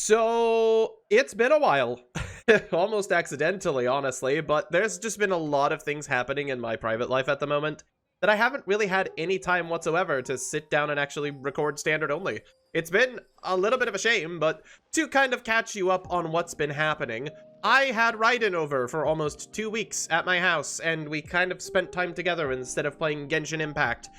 So, it's been a while. Almost accidentally, honestly, but there's just been a lot of things happening in my private life at the moment that I haven't really had any time whatsoever to sit down and actually record standard only. It's been a little bit of a shame, but to kind of catch you up on what's been happening, I had Raiden over for almost 2 weeks at my house, and we kind of spent time together instead of playing Genshin Impact.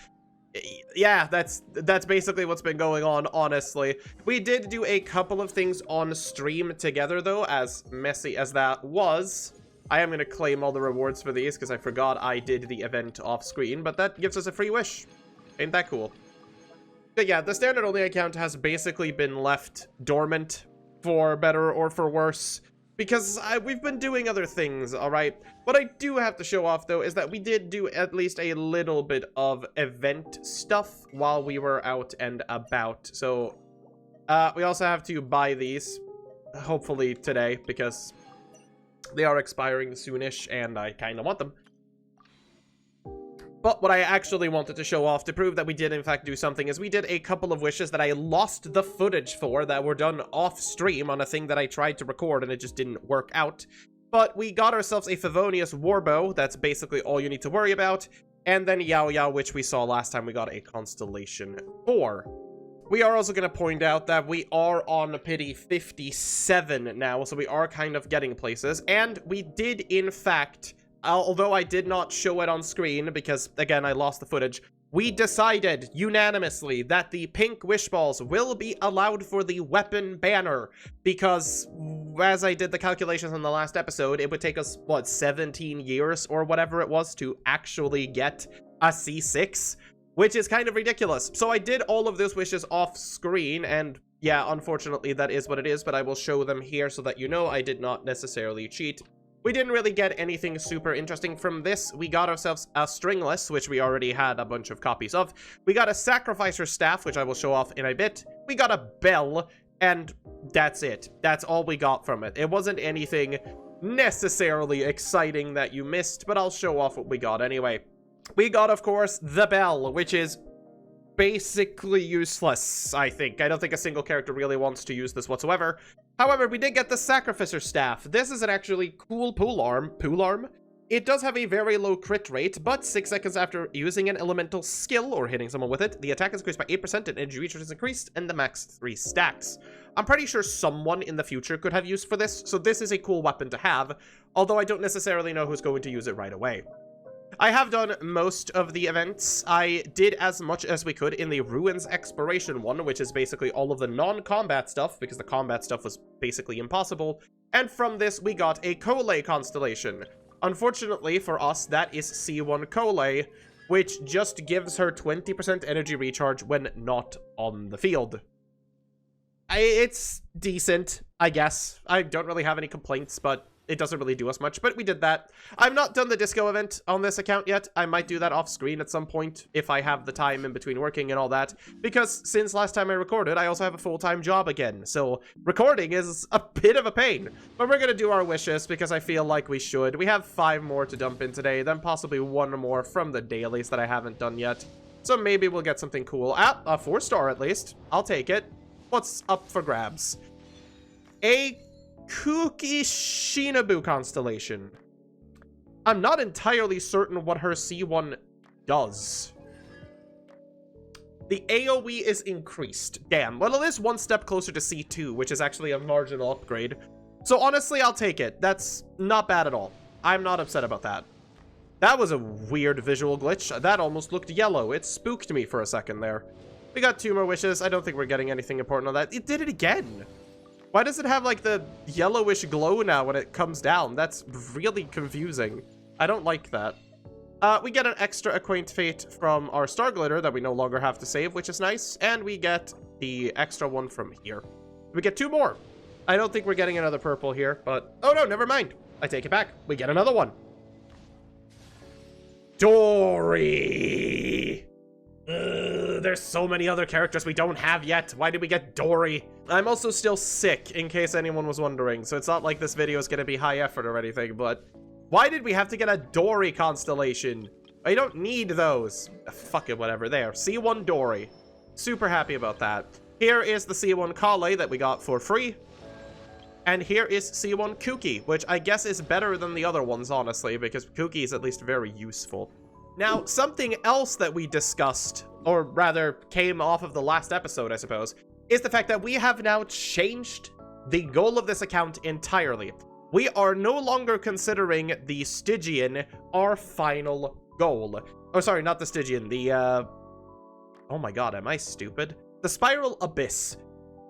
Yeah, that's basically what's been going on, honestly. We did do a couple of things on stream together, though, as messy as that was. I am going to claim all the rewards for these, because I forgot I did the event off-screen, but that gives us a free wish. Ain't that cool? But yeah, the standard-only account has basically been left dormant, for better or for worse, because we've been doing other things, alright? What I do have to show off, though, is that we did do at least a little bit of event stuff while we were out and about. So, we also have to buy these, hopefully today, because they are expiring soonish, and I kind of want them. But what I actually wanted to show off to prove that we did in fact do something is we did a couple of wishes that I lost the footage for that were done off stream on a thing that I tried to record and it just didn't work out. But we got ourselves a Favonius Warbow, that's basically all you need to worry about, and then Yao Yao, which we saw last time we got a Constellation 4. We are also going to point out that we are on pity 57 now, so we are kind of getting places, and we did in fact, although I did not show it on screen because, again, I lost the footage, we decided unanimously that the pink wish balls will be allowed for the weapon banner because, as I did the calculations in the last episode, it would take us, what, 17 years or whatever it was to actually get a C6, which is kind of ridiculous. So I did all of those wishes off screen, and yeah, unfortunately that is what it is, but I will show them here so that you know I did not necessarily cheat. We didn't really get anything super interesting from this. We got ourselves a Stringless, which we already had a bunch of copies of. We got a Sacrificer Staff, which I will show off in a bit. We got a Bell, and that's it. That's all we got from it. It wasn't anything necessarily exciting that you missed, but I'll show off what we got anyway. We got, of course, the Bell, which is basically useless, I think. I don't think a single character really wants to use this whatsoever. However, we did get the Sacrificer Staff. This is an actually cool pool arm. It does have a very low crit rate, but 6 seconds after using an elemental skill or hitting someone with it, the attack is increased by 8% and energy recharge is increased, and the max 3 stacks. I'm pretty sure someone in the future could have use for this, so this is a cool weapon to have, although I don't necessarily know who's going to use it right away. I have done most of the events. I did as much as we could in the Ruins Exploration one, which is basically all of the non-combat stuff, because the combat stuff was basically impossible. And from this, we got a Cole Constellation. Unfortunately for us, that is C1 Cole, which just gives her 20% energy recharge when not on the field. It's decent, I guess. I don't really have any complaints, but it doesn't really do us much, but we did that. I've not done the disco event on this account yet. I might do that off screen at some point if I have the time in between working and all that, because since last time I recorded, I also have a full-time job again, so recording is a bit of a pain. But we're gonna do our wishes because I feel like we should. We have 5 more to dump in today, then possibly 1 more from the dailies that I haven't done yet. So maybe we'll get something cool. Ah, a 4-star at least. I'll take it. What's up for grabs? A Kuki Shinobu Constellation. I'm not entirely certain what her C1 does. The AoE is increased. Damn. Well, it is 1 step closer to C2, which is actually a marginal upgrade. So honestly, I'll take it. That's not bad at all. I'm not upset about that. That was a weird visual glitch. That almost looked yellow. It spooked me for a second there. We got 2 more wishes. I don't think we're getting anything important on that. It did it again. Why does it have, like, the yellowish glow now when it comes down? That's really confusing. I don't like that. We get an extra Acquaint Fate from our Star Glitter that we no longer have to save, which is nice. And we get the extra one from here. We get 2 more. I don't think we're getting another purple here, but... oh, no, never mind. I take it back. We get another one. Dory! There's so many other characters we don't have yet. Why did we get Dory? I'm also still sick, in case anyone was wondering, so it's not like this video is going to be high effort or anything, but why did we have to get a Dory constellation? I don't need those. Fuck it, whatever. There, C1 Dory. Super happy about that. Here is the C1 Kale that we got for free. And here is C1 Kuki, which I guess is better than the other ones, honestly, because Kuki is at least very useful. Now, something else that we discussed, or rather came off of the last episode, I suppose, is the fact that we have now changed the goal of this account entirely. We are no longer considering the Stygian our final goal. Oh, sorry, not the Stygian, the, oh my god, am I stupid? The Spiral Abyss.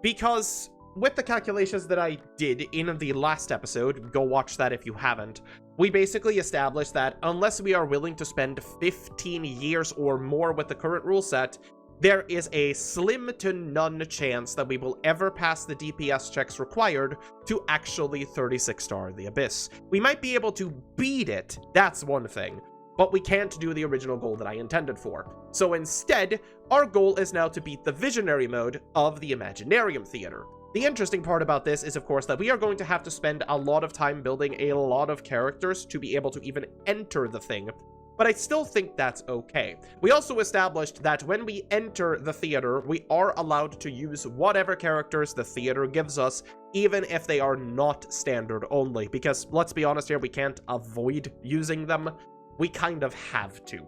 Because with the calculations that I did in the last episode, go watch that if you haven't, we basically established that unless we are willing to spend 15 years or more with the current rule set, there is a slim to none chance that we will ever pass the DPS checks required to actually 36-star the Abyss. We might be able to beat it, that's one thing, but we can't do the original goal that I intended for. So instead, our goal is now to beat the Visionary mode of the Imaginarium Theater. The interesting part about this is, of course, that we are going to have to spend a lot of time building a lot of characters to be able to even enter the thing, but I still think that's okay. We also established that when we enter the theater, we are allowed to use whatever characters the theater gives us, even if they are not standard only, because let's be honest here, we can't avoid using them. We kind of have to.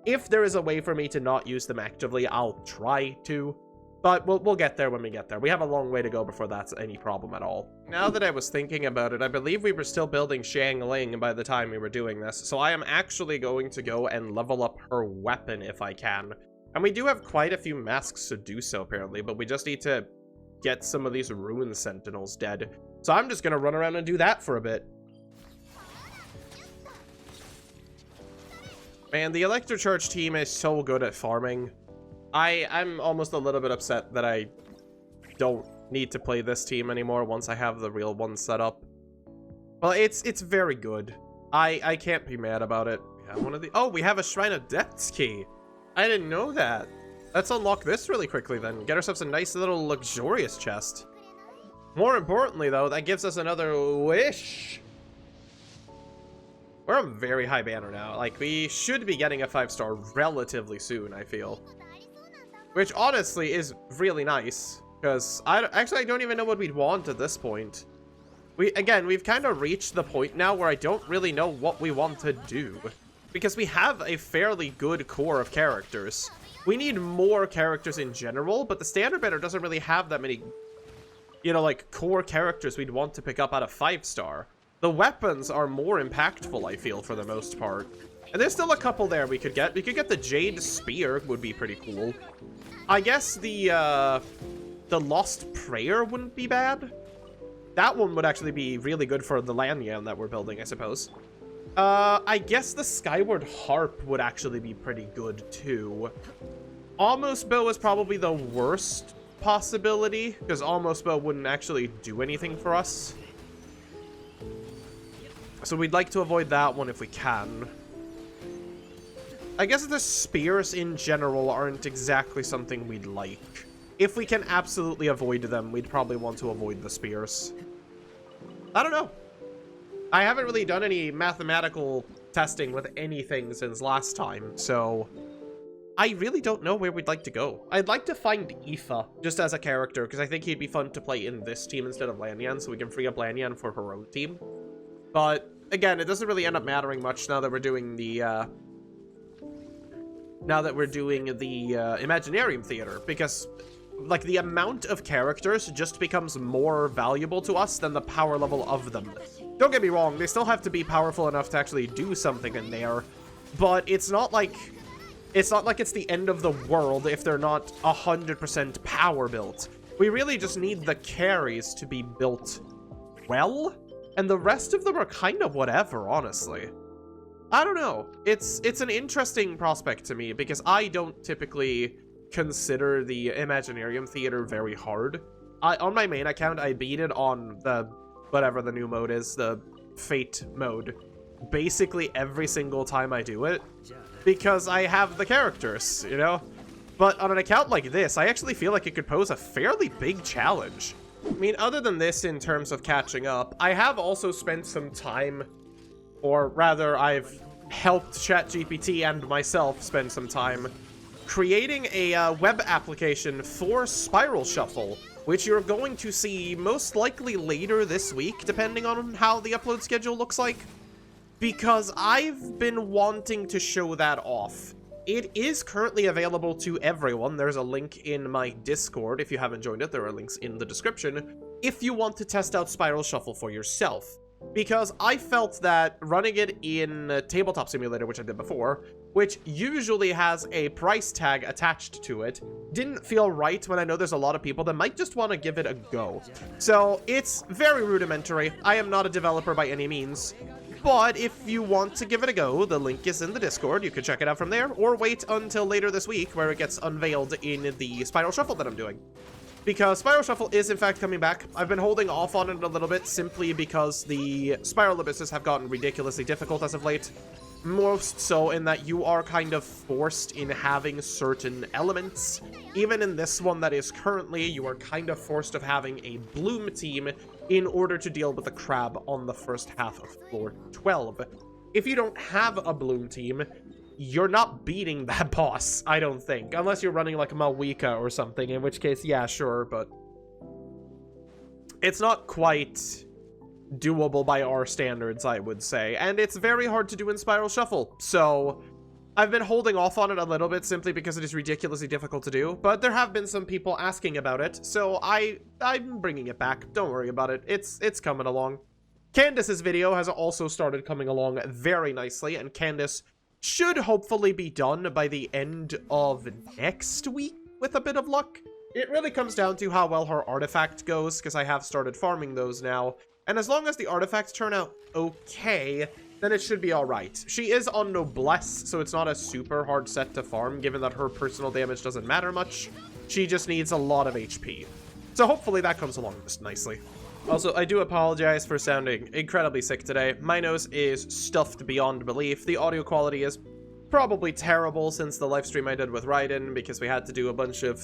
If there is a way for me to not use them actively, I'll try to. But we'll get there when we get there. We have a long way to go before that's any problem at all. Now that I was thinking about it, I believe we were still building Xiangling by the time we were doing this, so I am actually going to go and level up her weapon if I can. And we do have quite a few masks to do so, apparently, but we just need to get some of these Ruin Sentinels dead. So I'm just gonna run around and do that for a bit. Man, the Electro Church team is so good at farming. I'm almost a little bit upset that I don't need to play this team anymore once I have the real one set up. Well, it's very good. I can't be mad about it. Yeah, one of the— oh, we have a Shrine of Depths key. I didn't know that. Let's unlock this really quickly then. Get ourselves a nice little luxurious chest. More importantly, though, that gives us another wish. We're a very high banner now. Like, we should be getting a 5-star relatively soon, I feel. Which, honestly, is really nice. Because, I don't even know what we'd want at this point. Again, we've kind of reached the point now where I don't really know what we want to do. Because we have a fairly good core of characters. We need more characters in general, but the standard banner doesn't really have that many, you know, like, core characters we'd want to pick up at a 5-star. The weapons are more impactful, I feel, for the most part. And there's still a couple there we could get. We could get the Jade Spear, would be pretty cool. I guess the Lost Prayer wouldn't be bad. That one would actually be really good for the Lanyan that we're building, I suppose. I guess the Skyward Harp would actually be pretty good, too. Almost Bow is probably the worst possibility, because Almost Bow wouldn't actually do anything for us. So we'd like to avoid that one if we can. I guess the spears in general aren't exactly something we'd like. If we can absolutely avoid them, we'd probably want to avoid the spears. I don't know. I haven't really done any mathematical testing with anything since last time, so I really don't know where we'd like to go. I'd like to find Aoife just as a character, because I think he'd be fun to play in this team instead of Lanyan, so we can free up Lanyan for her own team. But again, it doesn't really end up mattering much now that we're doing the Imaginarium Theater, because like the amount of characters just becomes more valuable to us than the power level of them. Don't get me wrong, they still have to be powerful enough to actually do something in there, but it's not like it's the end of the world if they're not 100% power built. We really just need the carries to be built well, and the rest of them are kind of whatever, honestly. I don't know. It's an interesting prospect to me, because I don't typically consider the Imaginarium Theater very hard. On my main account, I beat it on the, whatever the new mode is, the Fate mode, basically every single time I do it, because I have the characters, you know? But on an account like this, I actually feel like it could pose a fairly big challenge. I mean, other than this in terms of catching up, I have also spent some time, or rather, I've helped ChatGPT and myself spend some time creating a web application for Spiral Shuffle, which you're going to see most likely later this week, depending on how the upload schedule looks like, because I've been wanting to show that off. It is currently available to everyone. There's a link in my Discord. If you haven't joined it, there are links in the description if you want to test out Spiral Shuffle for yourself. Because I felt that running it in Tabletop Simulator, which I did before, which usually has a price tag attached to it, didn't feel right when I know there's a lot of people that might just want to give it a go. So it's very rudimentary. I am not a developer by any means, but if you want to give it a go, the link is in the Discord. You can check it out from there, or wait until later this week where it gets unveiled in the Spiral Shuffle that I'm doing. Because Spiral Shuffle is, in fact, coming back. I've been holding off on it a little bit simply because the Spiral Abysses have gotten ridiculously difficult as of late. Most so in that you are kind of forced in having certain elements. Even in this one that is currently, you are kind of forced of having a Bloom team in order to deal with the crab on the first half of floor 12. If you don't have a Bloom team, you're not beating that boss, I don't think. Unless you're running like Malwika or something, in which case, yeah, sure, but it's not quite doable by our standards, I would say. And it's very hard to do in Spiral Shuffle, so I've been holding off on it a little bit simply because it is ridiculously difficult to do. But there have been some people asking about it, so I'm bringing it back. Don't worry about it. It's coming along. Candace's video has also started coming along very nicely, and Candace should hopefully be done by the end of next week, with a bit of luck. It really comes down to how well her artifact goes, because I have started farming those now. And as long as the artifacts turn out okay, then it should be alright. She is on Noblesse, so it's not a super hard set to farm, given that her personal damage doesn't matter much. She just needs a lot of HP. So hopefully that comes along just nicely. Also, I do apologize for sounding incredibly sick today. My nose is stuffed beyond belief. The audio quality is probably terrible since the live stream I did with Raiden, because we had to do a bunch of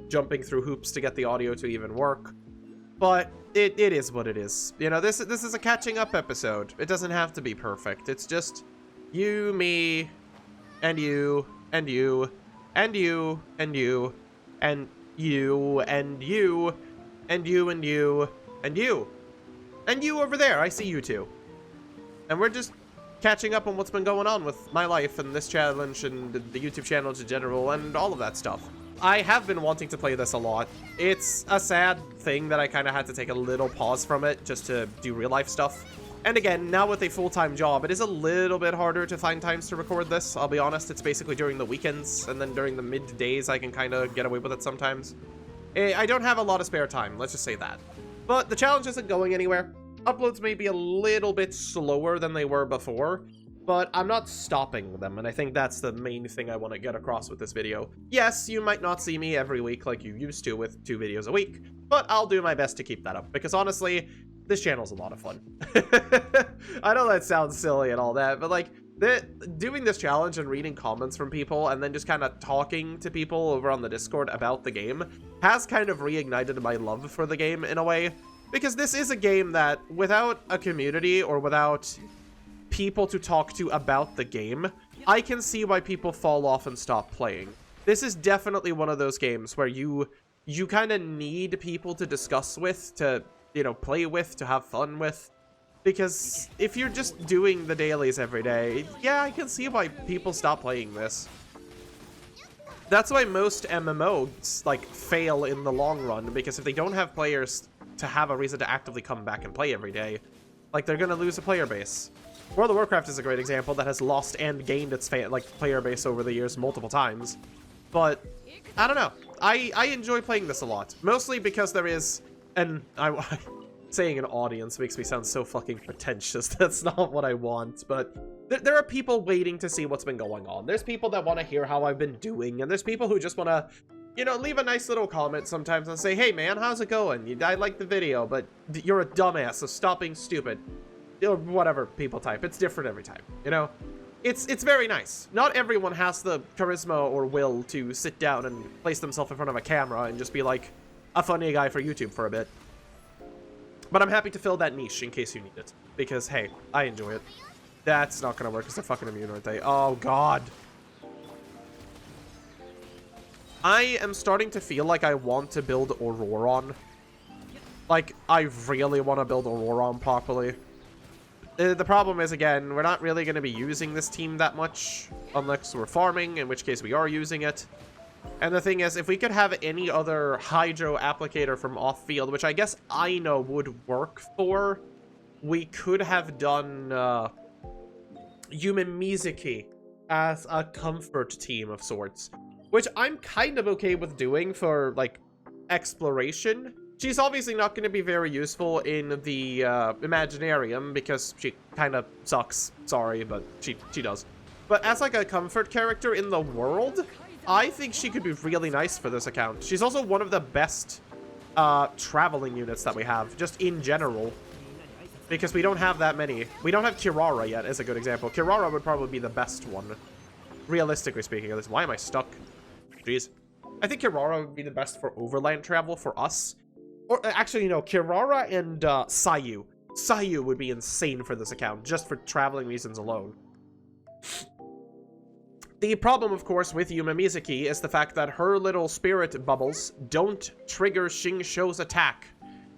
jumping through hoops to get the audio to even work. But it is what it is. You know, this is a catching up episode. It doesn't have to be perfect. It's just you, me, and you, and you, and you, and you, and you, and you, and you, and you, and you, and you over there. I see you two. And we're just catching up on what's been going on with my life and this challenge and the YouTube channel in general and all of that stuff. I have been wanting to play this a lot. It's a sad thing that I kind of had to take a little pause from it just to do real life stuff. And again, now with a full-time job, it is a little bit harder to find times to record this. I'll be honest, it's basically during the weekends, and then during the middays I can kind of get away with it sometimes. I don't have a lot of spare time, let's just say that. But the challenge isn't going anywhere. Uploads may be a little bit slower than they were before, but I'm not stopping them, and I think that's the main thing I want to get across with this video. Yes, you might not see me every week like you used to with 2 videos a week, but I'll do my best to keep that up, because honestly, this channel's a lot of fun. I know that sounds silly and all that, but like, doing this challenge and reading comments from people and then just kind of talking to people over on the Discord about the game has kind of reignited my love for the game in a way. Because this is a game that, without a community or without people to talk to about the game, I can see why people fall off and stop playing. This is definitely one of those games where you kind of need people to discuss with, to, you know, play with, to have fun with. Because if you're just doing the dailies every day, yeah, I can see why people stop playing this. That's why most MMOs, like, fail in the long run, because if they don't have players to have a reason to actively come back and play every day, like, they're gonna lose a player base. World of Warcraft is a great example that has lost and gained its player base over the years multiple times. But I don't know. I enjoy playing this a lot, mostly because there is saying an audience makes me sound so fucking pretentious. That's not what I want, but there are people waiting to see what's been going on. There's people that want to hear how I've been doing, and there's people who just want to, you know, leave a nice little comment sometimes and say, hey man, how's it going? I like the video, but you're a dumbass, so stop being stupid. Or whatever people type. It's different every time, you know? It's very nice. Not everyone has the charisma or will to sit down and place themselves in front of a camera and just be like a funny guy for YouTube for a bit. But I'm happy to fill that niche in case you need it. Because, hey, I enjoy it. That's not gonna work because they're fucking immune, aren't they? Oh, God. I am starting to feel like I want to build Auroron. Like, I really want to build Auroron properly. The problem is, again, we're not really going to be using this team that much unless we're farming, in which case we are using it. And the thing is, if we could have any other Hydro applicator from off-field, which I guess Aino would work for, we could have done Yume Mizuki as a comfort team of sorts, which I'm kind of okay with doing for, like, exploration. She's obviously not going to be very useful in the Imaginarium because she kind of sucks. Sorry, but she does. But as, like, a comfort character in the world, I think she could be really nice for this account. She's also one of the best traveling units that we have, just in general. Because we don't have that many. We don't have Kirara yet, as a good example. Kirara would probably be the best one. Realistically speaking, at least. Why am I stuck? Jeez. I think Kirara would be the best for overland travel for us. Or, actually, no. Kirara and Sayu. Sayu would be insane for this account, just for traveling reasons alone. The problem, of course, with Yume Mizuki is the fact that her little spirit bubbles don't trigger Xingqiu's attack.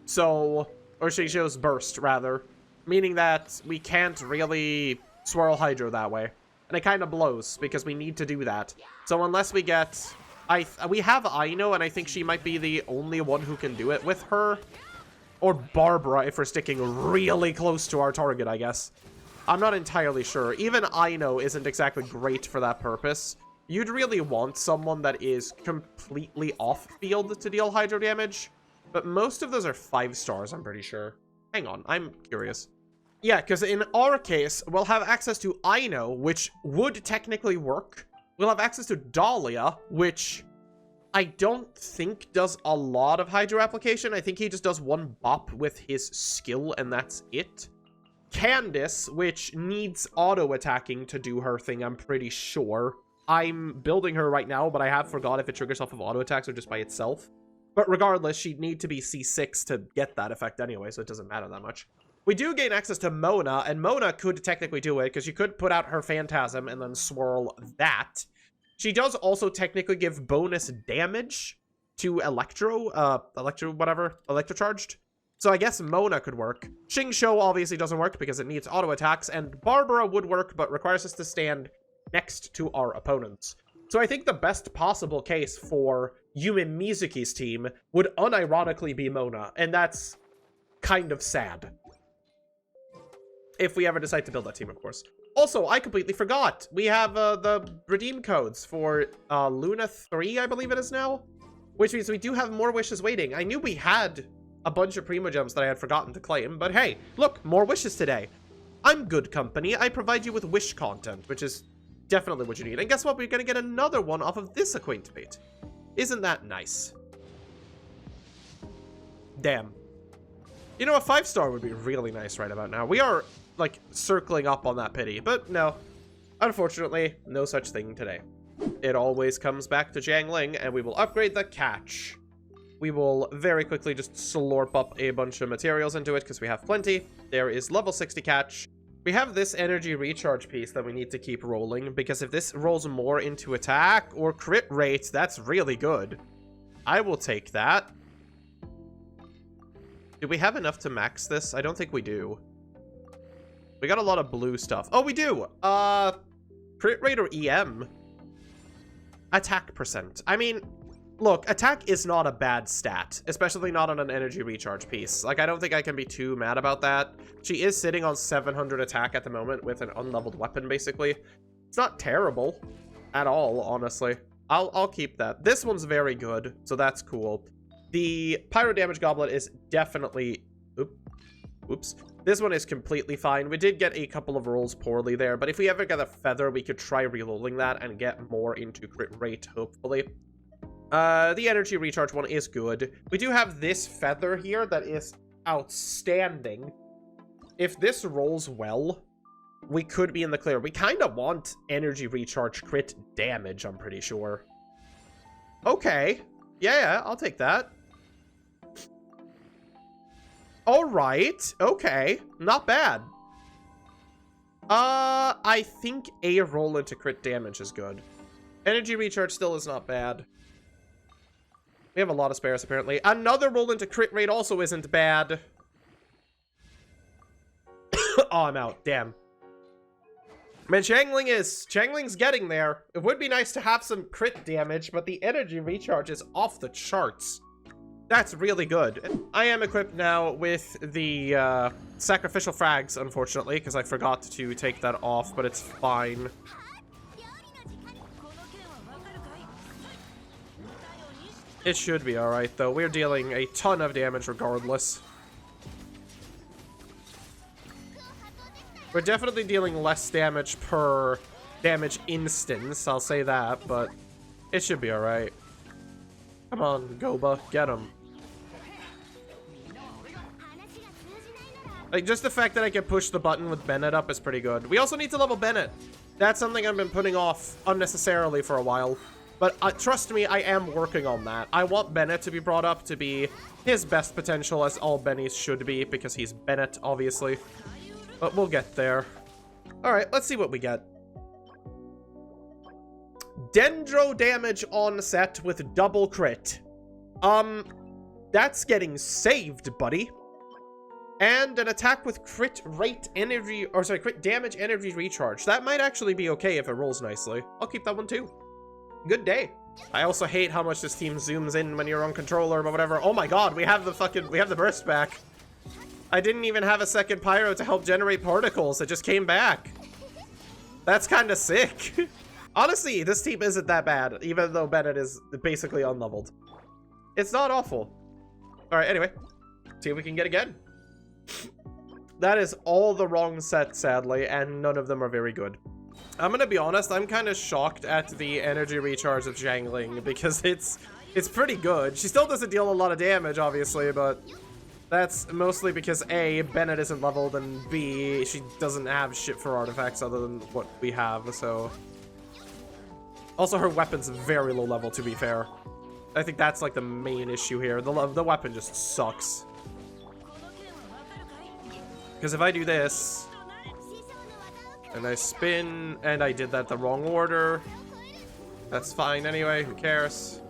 So... or Xingqiu's burst, rather. Meaning that we can't really swirl Hydro that way. And it kind of blows, because we need to do that. So unless we get... we have Aino, and I think she might be the only one who can do it with her. Or Barbara, if we're sticking really close to our target, I guess. I'm not entirely sure. Even Aino isn't exactly great for that purpose. You'd really want someone that is completely off-field to deal Hydro damage. But most of those are 5 stars, I'm pretty sure. Hang on, I'm curious. Yeah, because in our case, we'll have access to Aino, which would technically work. We'll have access to Dahlia, which I don't think does a lot of Hydro application. I think he just does one bop with his skill, and that's it. Candice, which needs auto-attacking to do her thing, I'm pretty sure. I'm building her right now, but I have forgot if it triggers off of auto-attacks or just by itself. But regardless, she'd need to be C6 to get that effect anyway, so it doesn't matter that much. We do gain access to Mona, and Mona could technically do it, because she could put out her Phantasm and then swirl that. She does also technically give bonus damage to Electrocharged. So I guess Mona could work. Xingqiu obviously doesn't work because it needs auto attacks, and Barbara would work, but requires us to stand next to our opponents. So I think the best possible case for Yume Mizuki's team would unironically be Mona, and that's kind of sad. If we ever decide to build that team, of course. Also, I completely forgot. We have the redeem codes for Luna 3, I believe it is now. Which means we do have more wishes waiting. I knew we had a bunch of Primo Gems that I had forgotten to claim, but hey, look, more wishes today. I'm good company. I provide you with wish content, which is definitely what you need. And guess what? We're going to get another one off of this acquaint bait. Isn't that nice? Damn. You know, a 5-star would be really nice right about now. We are, like, circling up on that pity, but no. Unfortunately, no such thing today. It always comes back to Xiangling, and we will upgrade the catch. We will very quickly just slurp up a bunch of materials into it, because we have plenty. There is level 60 catch. We have this energy recharge piece that we need to keep rolling, because if this rolls more into attack or crit rate, that's really good. I will take that. Do we have enough to max this? I don't think we do. We got a lot of blue stuff. Oh, we do! Crit rate or EM? Attack percent. I mean, look, attack is not a bad stat, especially not on an energy recharge piece. Like, I don't think I can be too mad about that. She is sitting on 700 attack at the moment with an unleveled weapon, basically. It's not terrible at all, honestly. I'll keep that. This one's very good, so that's cool. The Pyro Damage Goblet is definitely... Oops. This one is completely fine. We did get a couple of rolls poorly there, but if we ever get a Feather, we could try reloading that and get more into crit rate, hopefully. The energy recharge one is good. We do have this Feather here that is outstanding. If this rolls well, we could be in the clear. We kind of want energy recharge crit damage, I'm pretty sure. Okay. Yeah, I'll take that. Alright, okay. Not bad. I think a roll into crit damage is good. Energy recharge still is not bad. We have a lot of spares, apparently. Another roll into crit rate also isn't bad. Oh, I'm out. Damn. Man, Xiangling's getting there. It would be nice to have some crit damage, but the energy recharge is off the charts. That's really good. I am equipped now with the sacrificial frags, unfortunately, because I forgot to take that off, but it's fine. It should be alright, though. We're dealing a ton of damage regardless. We're definitely dealing less damage per damage instance, I'll say that, but it should be alright. Come on, Goba, get him. Like, just the fact that I can push the button with Bennett up is pretty good. We also need to level Bennett. That's something I've been putting off unnecessarily for a while. But trust me, I am working on that. I want Bennett to be brought up to be his best potential, as all Bennies should be, because he's Bennett, obviously. But we'll get there. Alright, let's see what we get. Dendro damage on set with double crit. That's getting saved, buddy. And an attack with crit rate energy, or sorry, crit damage energy recharge. That might actually be okay if it rolls nicely. I'll keep that one too. Good day. I also hate how much this team zooms in when you're on controller, but whatever. Oh my god, we have the burst back. I didn't even have a second pyro to help generate particles. It just came back. That's kind of sick. Honestly, this team isn't that bad, even though Bennett is basically unleveled. It's not awful. Alright, anyway. See if we can get again. That is all the wrong set, sadly, and none of them are very good. I'm gonna be honest, I'm kind of shocked at the energy recharge of Xiangling, because it's pretty good. She still doesn't deal a lot of damage, obviously, but that's mostly because A, Bennett isn't leveled, and B, she doesn't have shit for artifacts other than what we have, so... Also, her weapon's very low level, to be fair. I think that's, like, the main issue here. The weapon just sucks. Because if I do this... and I spin, and I did that the wrong order. That's fine anyway, who cares?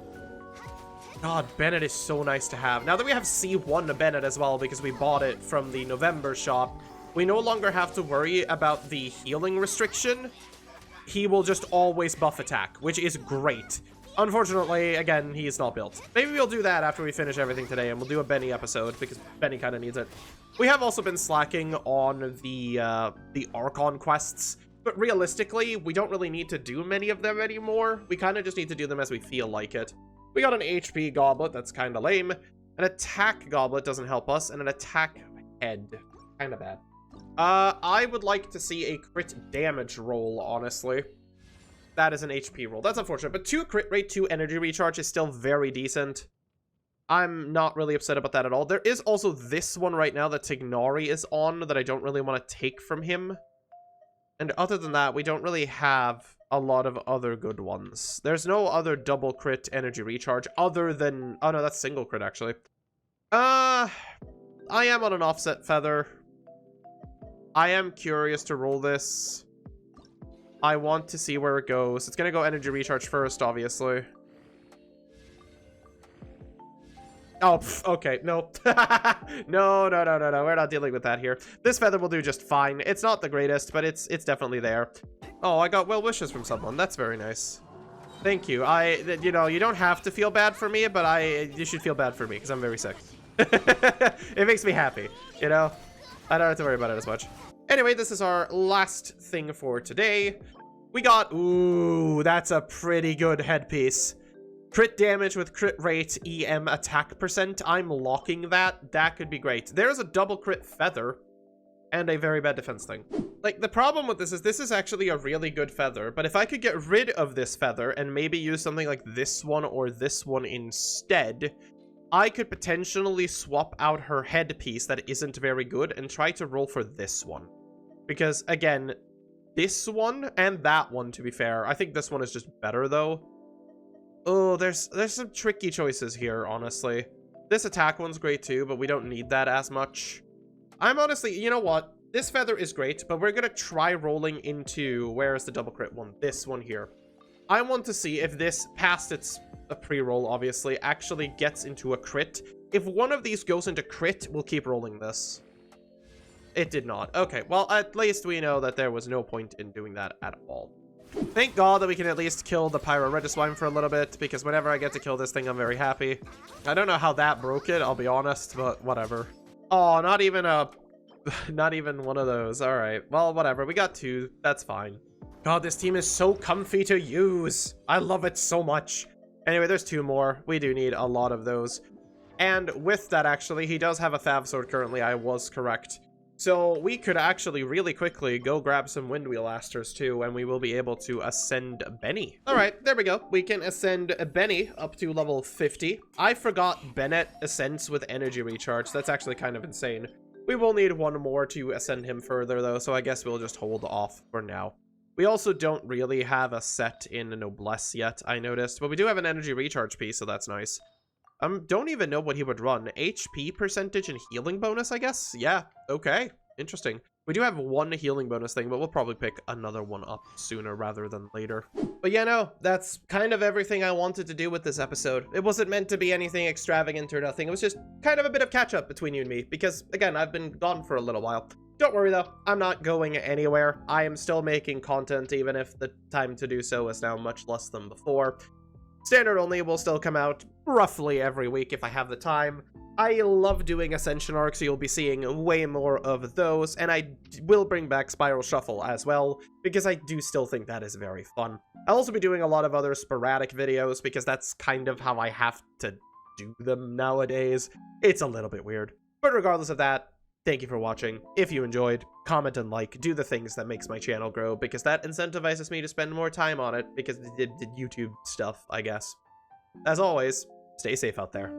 God, Bennett is so nice to have. Now that we have C1 Bennett as well, because we bought it from the November shop, we no longer have to worry about the healing restriction. He will just always buff attack, which is great. Unfortunately, again, he is not built. Maybe we'll do that after we finish everything today, and we'll do a Benny episode, because Benny kind of needs it. We have also been slacking on the Archon quests, but realistically, we don't really need to do many of them anymore. We kind of just need to do them as we feel like it. We got an HP goblet, that's kind of lame. An attack goblet doesn't help us, and an attack head. Kind of bad. I would like to see a crit damage roll, honestly. That is an HP roll. That's unfortunate, but 2 crit rate, 2 energy recharge is still very decent. I'm not really upset about that at all. There is also this one right now that Tignari is on that I don't really want to take from him. And other than that, we don't really have a lot of other good ones. There's no other double crit energy recharge other than... oh no, that's single crit actually. I am on an offset feather. I am curious to roll this. I want to see where it goes. It's gonna go energy recharge first, obviously. Oh, okay, no. No, we're not dealing with that here. This feather will do just fine. It's not the greatest, but it's definitely there. Oh, I got well wishes from someone. That's very nice. Thank you. You know, you don't have to feel bad for me, but you should feel bad for me, because I'm very sick. It makes me happy, you know? I don't have to worry about it as much. Anyway, this is our last thing for today. We got... ooh, that's a pretty good headpiece. Crit damage with crit rate, EM attack percent. I'm locking that. That could be great. There's a double crit feather and a very bad defense thing. Like, the problem with this is actually a really good feather, but if I could get rid of this feather and maybe use something like this one or this one instead, I could potentially swap out her headpiece that isn't very good and try to roll for this one. Because, again, this one and that one, to be fair, I think this one is just better, though. Oh, there's some tricky choices here, honestly. This attack one's great, too, but we don't need that as much. I'm honestly, you know what? This feather is great, but we're gonna try rolling into... where is the double crit one? This one here. I want to see if this passed its a pre-roll, obviously, actually gets into a crit. If one of these goes into crit, we'll keep rolling this. It did not. Okay, well, at least we know that there was no point in doing that at all. Thank God that we can at least kill the Pyro Registwine for a little bit, because whenever I get to kill this thing, I'm very happy. I don't know how that broke it, I'll be honest, but whatever. Oh, not even one of those. All right, well, whatever. We got 2. That's fine. God, this team is so comfy to use. I love it so much. Anyway, there's 2 more. We do need a lot of those. And with that, actually, he does have a Thav Sword currently. I was correct. So we could actually really quickly go grab some Windwheel Asters too, and we will be able to ascend Benny. All right, there we go. We can ascend Benny up to level 50. I forgot Bennett ascends with energy recharge. That's actually kind of insane. We will need 1 more to ascend him further though, so I guess we'll just hold off for now. We also don't really have a set in Noblesse yet, I noticed, but we do have an energy recharge piece, so that's nice. Don't even know what he would run. HP percentage and healing bonus, I guess? Yeah, okay. Interesting. We do have 1 healing bonus thing, but we'll probably pick another one up sooner rather than later. But yeah, no, that's kind of everything I wanted to do with this episode. It wasn't meant to be anything extravagant or nothing. It was just kind of a bit of catch up between you and me, because again, I've been gone for a little while. Don't worry though, I'm not going anywhere. I am still making content, even if the time to do so is now much less than before. Standard only will still come out roughly every week if I have the time. I love doing Ascension arcs, so you'll be seeing way more of those, and I will bring back Spiral Shuffle as well, because I do still think that is very fun. I'll also be doing a lot of other sporadic videos, because that's kind of how I have to do them nowadays. It's a little bit weird. But regardless of that, thank you for watching. If you enjoyed, comment and like, do the things that makes my channel grow, because that incentivizes me to spend more time on it, because the YouTube stuff, I guess. As always, stay safe out there.